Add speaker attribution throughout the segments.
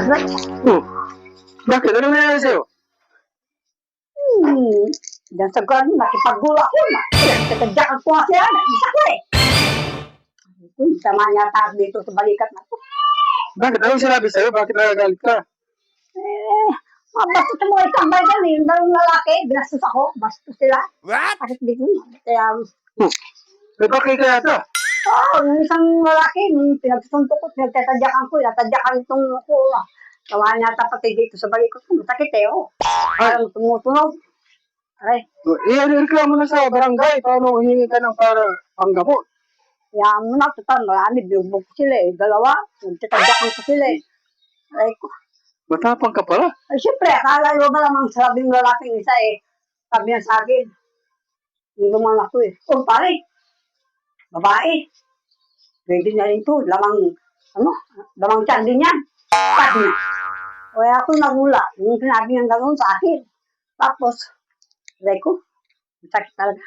Speaker 1: Oh, bakit? Ano nangyari sa'yo?
Speaker 2: Diyan sa gano'n, nakipaggulo ako. Katadyakan ko nga siya, isa ko eh. Sama niya taas dito sa balikat na to.
Speaker 1: Bakit? Anong sinabi sa'yo? Bakit nagagalit ka?
Speaker 2: Bastos mo itambay dyan eh. Yung dalawang lalaki, binastos ako. Bastos sila.
Speaker 3: What?
Speaker 2: Bakit dito? Kaya,
Speaker 1: May bakit kaya ito?
Speaker 2: yung isang lalaki, pinagsusuntok ko, pinagtatadyakan ko, natadyakan itong ako. Gawa niya pati dito sa balikat ko. Masakit eh, oh. Parang tumutunog. Aray.
Speaker 1: Reklamo na sa barangay. Paano hihingi ka ng para panggamot?
Speaker 2: Kaya mo na, total, marami, binugbog ko sila eh. Dalawa, nagtatadyakan ko sila eh. Aray ko.
Speaker 1: Matapang ka pala.
Speaker 2: Ay, siyempre, akala nyo ba namang sabing lalaking isa eh. Sabi niya sa akin. Hindi ko man ako eh. Oh, pare. Babae. Pwede na rin to. Lamang tiyan din yan. Sabi niya. Kaya ako nagula. Yung sinabi niya gano'n sa akin. Tapos, aray ko. Sakit talaga.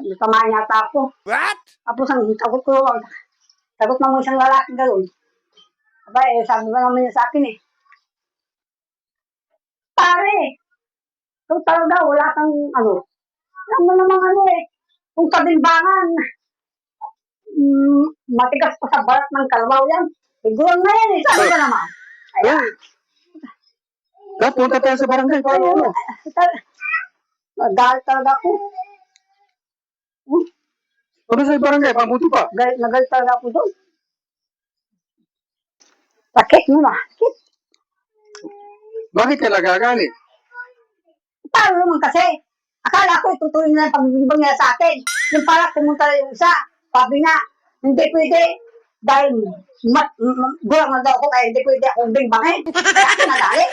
Speaker 2: Masama yata ako.
Speaker 3: What?
Speaker 2: Tapos ang sagot ng isang lalaki gano'n. Aba eh, sabi ba naman niya sa akin eh. Pare, ito talaga, wala kang alam mo namang kung kabimbangan, matigas pa sa balat ng kalabaw yan. Siguro na yan eh, sabi ba naman? Ayan.
Speaker 1: Punta tayo sa barangay. Paano?
Speaker 2: Nagalit talaga ako.
Speaker 1: Ano sa barangay? Pamuti pa.
Speaker 2: Nagalit talaga ako doon. Sakit mo na, sakit.
Speaker 1: Bakit ka nagagalit?
Speaker 2: Paano naman kasi? Akala ko itutuloy na ang pagbibang niya sa akin. Yung pala, pumunta na yung isa. Sabi nga, hindi pwede. Dahil gulang na daw ako, kaya hindi pwede akong bingbangin. Kaya ako nagalit.